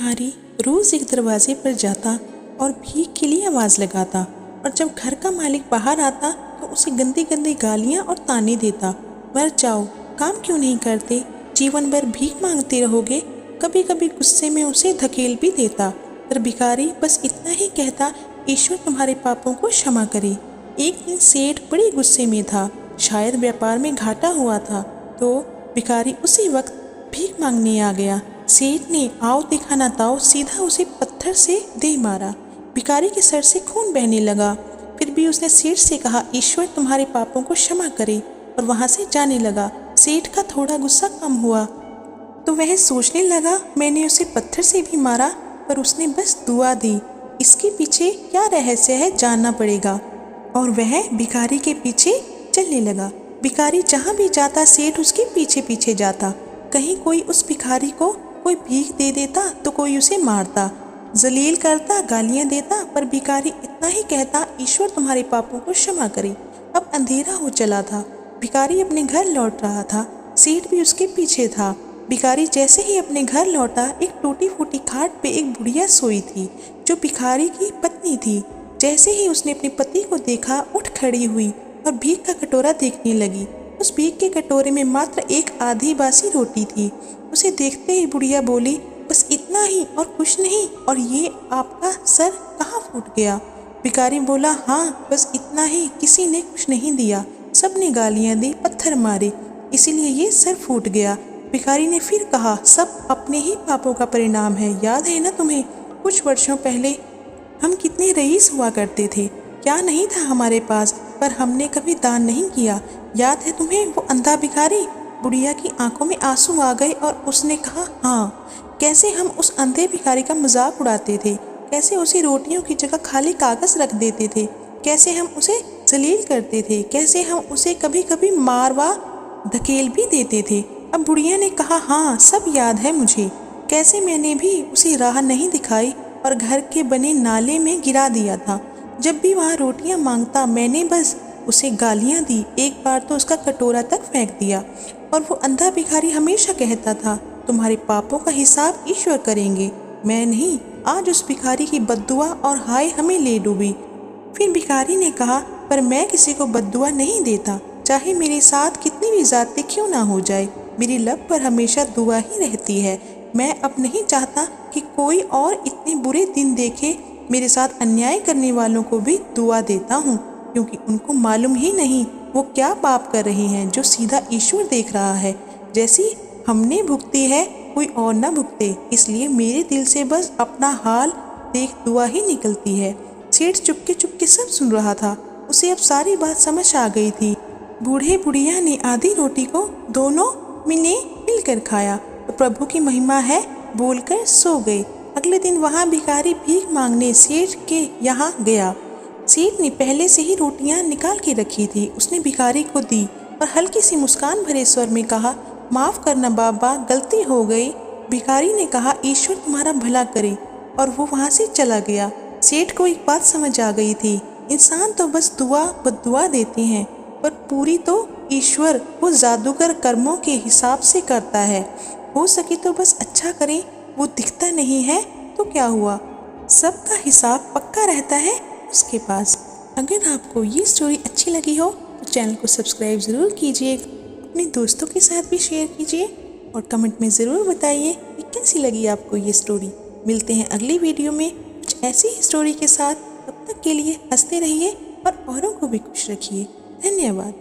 भिखारी रोज एक दरवाजे पर जाता और भीख के लिए आवाज़ लगाता, और जब घर का मालिक बाहर आता तो उसे गंदी गंदी गालियाँ और ताने देता। मर जाओ, काम क्यों नहीं करते, जीवन भर भीख मांगते रहोगे। कभी कभी गुस्से में उसे धकेल भी देता, पर भिखारी बस इतना ही कहता, ईश्वर तुम्हारे पापों को क्षमा करे। एक दिन सेठ बड़े गुस्से में था, शायद व्यापार में घाटा हुआ था, तो भिखारी उसी वक्त भीख मांगने आ गया। सेठ ने आओ देखा ना ताओ सीधा उसे पत्थर से दे मारा। भिखारी के सर से खून बहने लगा, फिर भी उसने सेठ से कहा, ईश्वर तुम्हारे पापों को क्षमा करे, और वहां से जाने लगा। सेठ का थोड़ा गुस्सा कम हुआ तो वह सोचने लगा, मैंने उसे पत्थर से भी मारा पर उसने बस दुआ दी, इसके पीछे क्या रहस्य है जानना पड़ेगा। और वह भिखारी के पीछे चलने लगा। भिखारी जहाँ भी जाता सेठ उसके पीछे पीछे जाता। कहीं कोई उस भिखारी को कोई भीख दे देता तो कोई उसे मारता, जलील करता, गालियां देता, पर भिखारी इतना ही कहता, ईश्वर तुम्हारे पापों को क्षमा करे। अब अंधेरा हो चला था, भिखारी अपने घर लौट रहा था, सेठ भी उसके पीछे था। भिखारी जैसे ही अपने घर लौटा, एक टूटी फूटी खाट पे एक बुढ़िया सोई थी जो भिखारी की पत्नी थी। जैसे ही उसने अपने पति को देखा, उठ खड़ी हुई और भीख का कटोरा देखने लगी। उस भीख के कटोरे में मात्र एक आधी बासी रोटी थी। उसे देखते ही बुढ़िया बोली, बस इतना ही और कुछ नहीं, और ये आपका सर कहाँ फूट गया। भिखारी बोला, हाँ बस इतना ही, किसी ने कुछ नहीं दिया, सबने गालियाँ दी, पत्थर मारे, इसीलिए ये सर फूट गया। भिखारी ने फिर कहा, सब अपने ही पापों का परिणाम है। याद है ना तुम्हें, कुछ वर्षों पहले हम कितने रईस हुआ करते थे, क्या नहीं था हमारे पास, पर हमने कभी दान नहीं किया। याद है तुम्हें वो अंधा भिखारी। बुढ़िया की आंखों में आंसू आ गए और उसने कहा, हाँ, कैसे हम उस अंधे भिखारी का मजाक उड़ाते थे, कैसे उसे रोटियों की जगह खाली कागज रख देते थे, कैसे हम उसे जलील करते थे, कैसे हम उसे कभी कभी मारवा धकेल भी देते थे। अब बुढ़िया ने कहा, हाँ सब याद है मुझे, कैसे मैंने भी उसे राह नहीं दिखाई और घर के बने नाले में गिरा दिया था। जब भी वहाँ रोटियाँ मांगता मैंने बस उसे गालियाँ दी, एक बार तो उसका कटोरा तक फेंक दिया। और वो अंधा भिखारी हमेशा कहता था, तुम्हारे पापों का हिसाब ईश्वर करेंगे, मैं नहीं। आज उस भिखारी की बद्दुआ और हाय हमें ले डूबी। फिर भिखारी ने कहा, पर मैं किसी को बद्दुआ नहीं देता, चाहे मेरे साथ कितनी भी ज़्यादती क्यों ना हो जाए, मेरी लब पर हमेशा दुआ ही रहती है। मैं अब नहीं चाहता कि कोई और इतने बुरे दिन देखे। मेरे साथ अन्याय करने वालों को भी दुआ देता हूँ, क्योंकि उनको मालूम ही नहीं वो क्या पाप कर रहे हैं, जो सीधा ईश्वर देख रहा है। जैसी हमने भुगती है कोई और ना भुगते, इसलिए मेरे दिल से बस अपना हाल देख दुआ ही निकलती है। सेठ चुपके चुपके सब सुन रहा था, उसे अब सारी बात समझ आ गई थी। बूढ़े बुढ़िया ने आधी रोटी को दोनों मिलकर खाया तो प्रभु की महिमा है बोलकर सो गए। अगले दिन वहाँ भिखारी भीख मांगने सेठ के यहाँ गया। सेठ ने पहले से ही रोटियां निकाल के रखी थी, उसने भिखारी को दी और हल्की सी मुस्कान भरे स्वर में कहा, माफ़ करना बाबा, गलती हो गई। भिखारी ने कहा, ईश्वर तुम्हारा भला करे, और वो वहाँ से चला गया। सेठ को एक बात समझ आ गई थी, इंसान तो बस दुआ बद्दुआ देते हैं, पर पूरी तो ईश्वर वो जादूगर कर्मों के हिसाब से करता है। हो सके तो बस अच्छा करें, वो दिखता नहीं है तो क्या हुआ, सबका हिसाब पक्का रहता है उसके पास। अगर आपको ये स्टोरी अच्छी लगी हो तो चैनल को सब्सक्राइब ज़रूर कीजिए, अपने दोस्तों के साथ भी शेयर कीजिए, और कमेंट में ज़रूर बताइए कि कैसी लगी आपको ये स्टोरी। मिलते हैं अगली वीडियो में कुछ ऐसी ही स्टोरी के साथ। तब तक के लिए हंसते रहिए और औरों को भी खुश रखिए। धन्यवाद।